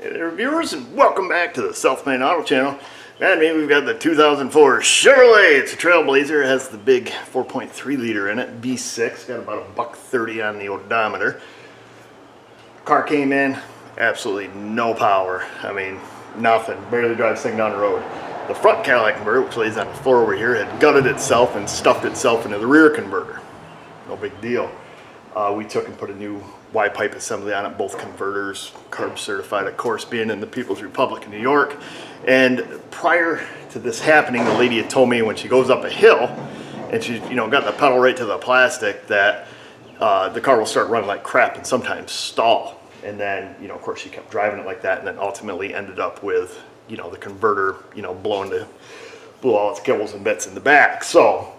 Hey there viewers, and welcome back to the Self-Made Auto channel. And we've got the 2004 Chevrolet. It's a Trailblazer. It has the big 4.3 liter in it, V6, got about $1.30 on the odometer. Car came in, absolutely no power. I mean, nothing, barely drives thing down the road. The front catalytic converter, which lays on the floor over here, had gutted itself and stuffed itself into the rear converter. No big deal. We took and put a new Y-pipe assembly on it, both converters, CARB certified, of course, being in the People's Republic of New York. And prior to this happening, the lady had told me when she goes up a hill and she's, got the pedal right to the plastic, that the car will start running like crap and sometimes stall. And then, of course, she kept driving it like that, and then ultimately ended up with, the converter, blew all its kibbles and bits in the back. So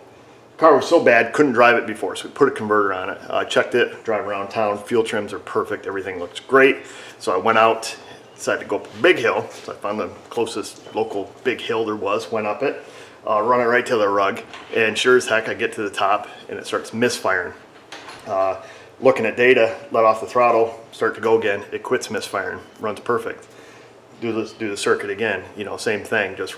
the car was so bad, couldn't drive it before, so we put a converter on it. Checked it, drive around town, fuel trims are perfect, everything looks great. So I went out, decided to go up a big hill. So I found the closest local big hill there was, went up it, run it right to the rug, and sure as heck I get to the top and it starts misfiring. Looking at data, let off the throttle, start to go again, it quits misfiring, runs perfect. Do the circuit again, same thing, just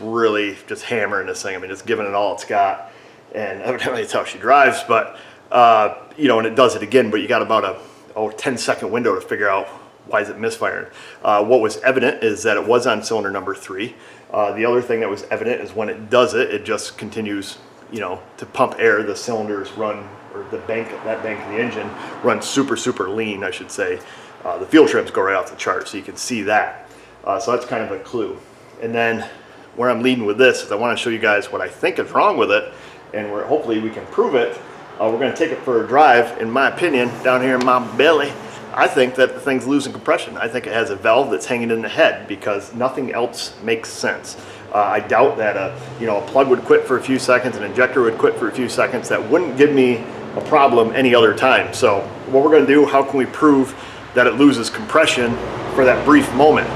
hammering this thing. I mean, just giving it all it's got. And evidently it's how she drives, but and it does it again, but you got about a 10-second window to figure out why is it misfiring. What was evident is that it was on cylinder number 3. The other thing that was evident is when it does it, it just continues, to pump air. The cylinders run, or that bank of the engine runs super lean, I should say. The fuel trims go right off the chart, so you can see that. So that's kind of a clue. And then where I'm leading with this is I want to show you guys what I think is wrong with it, and hopefully we can prove it. We're going to take it for a drive. In my opinion, down here in my belly, I think that the thing's losing compression. I think it has a valve that's hanging in the head because nothing else makes sense. I doubt that a plug would quit for a few seconds, an injector would quit for a few seconds. That wouldn't give me a problem any other time. So what we're going to do, how can we prove that it loses compression for that brief moment?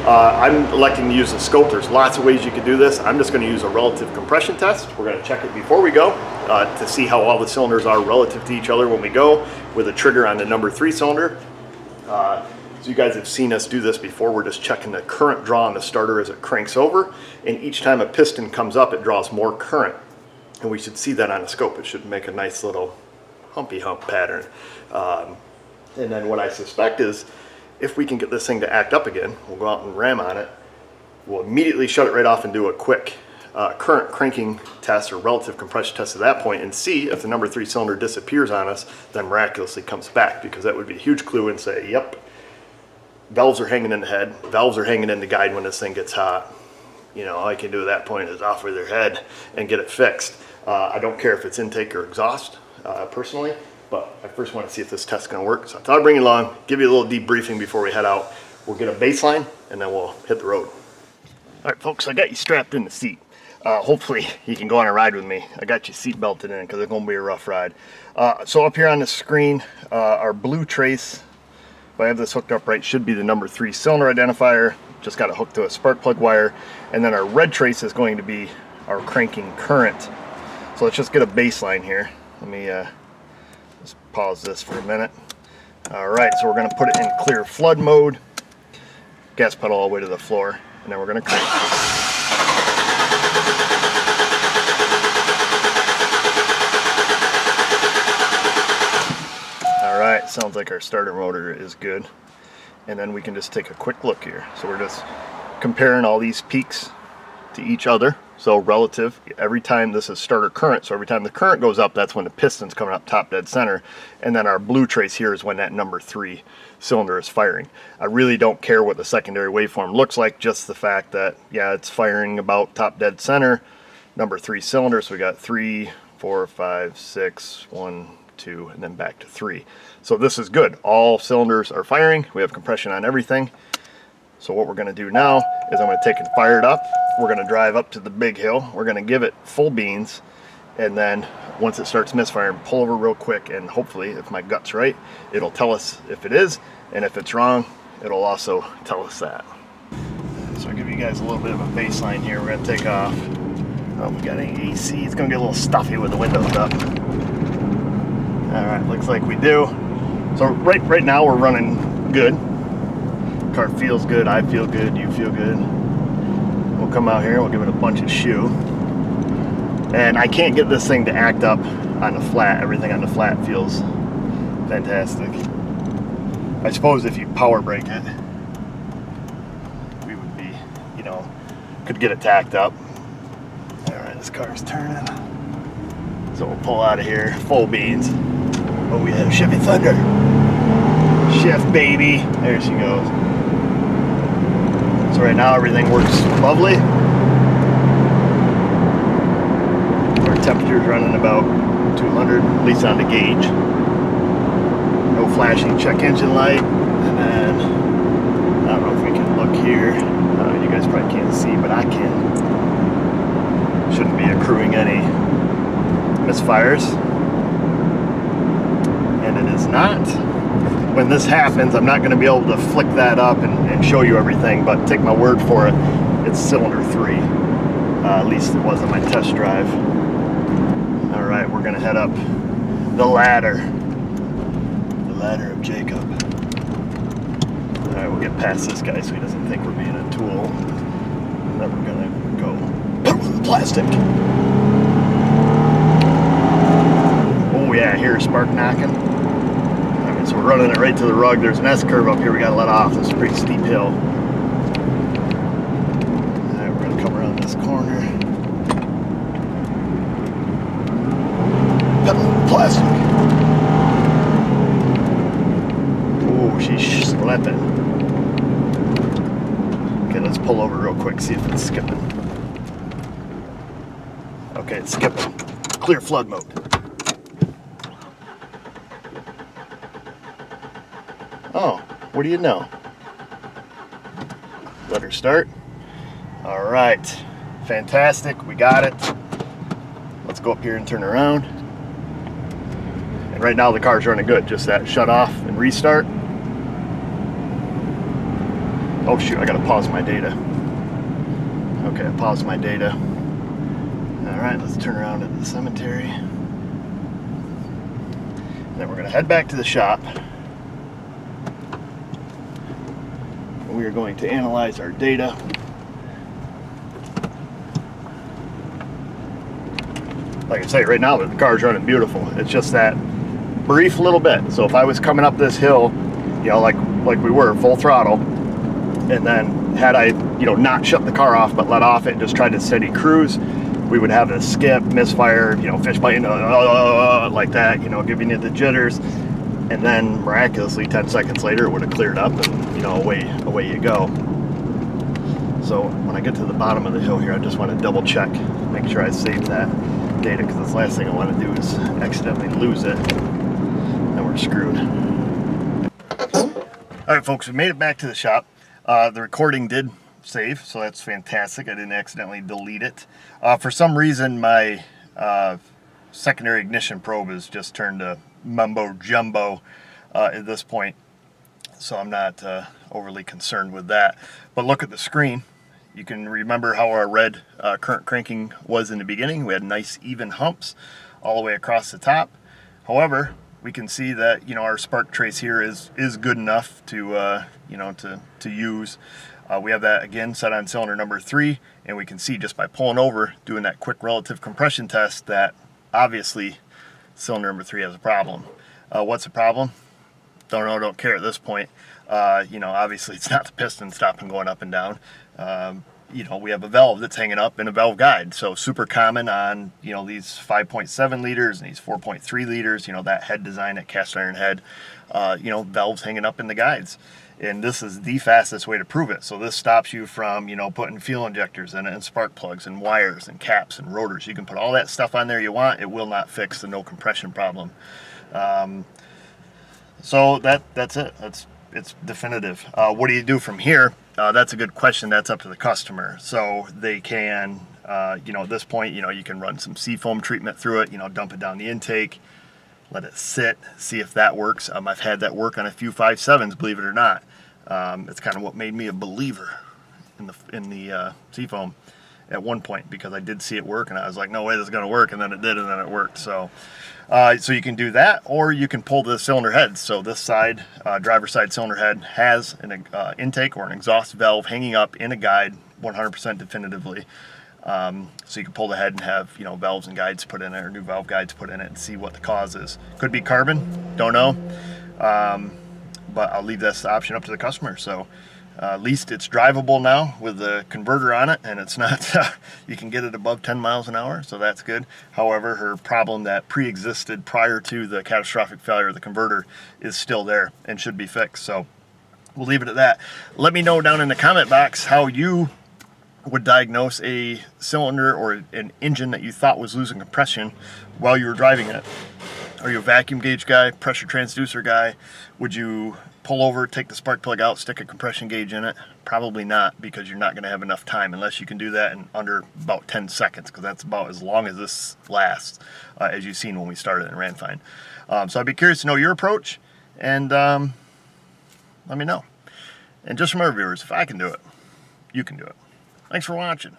I'm electing to use a scope. There's lots of ways you could do this. I'm just going to use a relative compression test. We're going to check it before we go to see how all the cylinders are relative to each other when we go, with a trigger on the number 3 cylinder. So you guys have seen us do this before. We're just checking the current draw on the starter as it cranks over, and each time a piston comes up, it draws more current. And we should see that on the scope. It should make a nice little humpy hump pattern. And then what I suspect is, if we can get this thing to act up again, we'll go out and ram on it. We'll immediately shut it right off and do a quick current cranking test or relative compression test at that point, and see if the number 3 cylinder disappears on us, then miraculously comes back, because that would be a huge clue and say, yep, valves are hanging in the head, valves are hanging in the guide when this thing gets hot. All I can do at that point is offer their head and get it fixed. I don't care if it's intake or exhaust, personally. But I first want to see if this test's going to work. So I thought I'd bring you along, give you a little debriefing before we head out. We'll get a baseline, and then we'll hit the road. All right, folks, I got you strapped in the seat. Hopefully you can go on a ride with me. I got you seat belted in because it's going to be a rough ride. So up here on the screen, our blue trace, if I have this hooked up right, should be the number 3 cylinder identifier. Just got it hooked to a spark plug wire. And then our red trace is going to be our cranking current. So let's just get a baseline here. Let me just pause this for a minute. All right, so we're going to put it in clear flood mode, gas pedal all the way to the floor, and then we're going to crank. All right, sounds like our starter motor is good. And then we can just take a quick look here. So we're just comparing all these peaks to each other. So relative, every time this is starter current, so every time the current goes up, that's when the piston's coming up top dead center. And then our blue trace here is when that number 3 cylinder is firing. I really don't care what the secondary waveform looks like, just the fact that, yeah, it's firing about top dead center, number 3 cylinder. So we got 3, 4, 5, 6, 1, 2, and then back to 3. So this is good. All cylinders are firing. We have compression on everything. So what we're going to do now is I'm going to take and fire it up. We're going to drive up to the big hill. We're going to give it full beans, and then once it starts misfiring, pull over real quick, and hopefully, if my gut's right, it'll tell us if it is, and if it's wrong, it'll also tell us that. So I'll give you guys a little bit of a baseline here. We're going to take off. Oh, we got any AC. It's going to get a little stuffy with the windows up. All right, looks like we do. So right now we're running good. Car feels good, I feel good, you feel good. We'll come out here and we'll give it a bunch of shoe. And I can't get this thing to act up on the flat. Everything on the flat feels fantastic. I suppose if you power brake it, we would be, you know, could get it tacked up. Alright, this car's turning. So we'll pull out of here, full beans. Oh, we have Chevy Thunder. Chef baby. There she goes. So right now everything works lovely. Our temperature's running about 200, at least on the gauge. No flashing check engine light. And then, I don't know if we can look here. You guys probably can't see, but I can. Shouldn't be accruing any misfires. And it is not. When this happens, I'm not going to be able to flick that up and show you everything, but take my word for it, it's cylinder 3. At least it was on my test drive. Alright, we're going to head up the ladder. The ladder of Jacob. Alright, we'll get past this guy so he doesn't think we're being a tool. And then we're going to go pedal to the plastic. Oh yeah, I hear a spark knocking. So we're running it right to the rug. There's an S-curve up here we gotta let off. This is a pretty steep hill. Alright, we're gonna come around this corner. Pedal to the plastic. Oh, she's slipping. Okay, let's pull over real quick, see if it's skipping. Okay, it's skipping. Clear flood mode. Oh, what do you know? Let her start. All right, fantastic, we got it. Let's go up here and turn around. And right now the car's running good, just that shut off and restart. Oh shoot, I gotta pause my data. Okay, I paused my data. All right, let's turn around into the cemetery. And then we're gonna head back to the shop. We are going to analyze our data. Like I say, right now the car's running beautiful. It's just that brief little bit. So if I was coming up this hill, you know, like we were, full throttle, and then had I, you know, not shut the car off but let off it and just tried to steady cruise, we would have a skip, misfire, you know, fish biting, like that, you know, giving you the jitters. And then miraculously 10 seconds later it would have cleared up and, you know, away you go. So when I get to the bottom of the hill here, I just want to double check, make sure I saved that data, because the last thing I want to do is accidentally lose it. Then we're screwed. Alright folks, we made it back to the shop. The recording did save, so that's fantastic. I didn't accidentally delete it. For some reason my secondary ignition probe has just turned to mumbo jumbo at this point, so I'm not overly concerned with that. But look at the screen. You can remember how our red current cranking was in the beginning. We had nice even humps all the way across the top. However, we can see that, you know, our spark trace here is good enough to you know, to use. We have that again set on cylinder number 3, and we can see just by pulling over, doing that quick relative compression test, that obviously cylinder number 3 has a problem. What's the problem? Don't know, don't care at this point. You know, obviously it's not the piston stopping going up and down. You know, we have a valve that's hanging up in a valve guide. So super common on, you know, these 5.7 liters and these 4.3 liters, you know, that head design, that cast iron head, you know, valves hanging up in the guides. And this is the fastest way to prove it. So this stops you from, you know, putting fuel injectors in it and spark plugs and wires and caps and rotors. You can put all that stuff on there you want. It will not fix the no compression problem. So that's it. It's definitive. What do you do from here? That's a good question. That's up to the customer. So they can, you know, at this point, you know, you can run some seafoam treatment through it, you know, dump it down the intake, let it sit, see if that works. I've had that work on a few 5.7s, believe it or not. It's kind of what made me a believer in the seafoam. at one point, because I did see it work and I was like, no way this is going to work, and then it did, and then it worked. So so you can do that, or you can pull the cylinder head. So this side, driver's side cylinder head, has an intake or an exhaust valve hanging up in a guide 100% definitively. So you can pull the head and have, you know, valves and guides put in it, or new valve guides put in it, and see what the cause is. Could be carbon, don't know, but I'll leave this option up to the customer. So at least it's drivable now with the converter on it, and it's not you can get it above 10 miles an hour, so that's good. However, her problem that pre-existed prior to the catastrophic failure of the converter is still there and should be fixed. So we'll leave it at that. Let me know down in the comment box how you would diagnose a cylinder or an engine that you thought was losing compression while you were driving it. Are you a vacuum gauge guy, pressure transducer guy? Would you pull over, take the spark plug out, stick a compression gauge in it? Probably not, because you're not going to have enough time, unless you can do that in under about 10 seconds, because that's about as long as this lasts, as you've seen when we started and ran fine. So I'd be curious to know your approach, and let me know. And just remember, viewers, if I can do it, you can do it. Thanks for watching.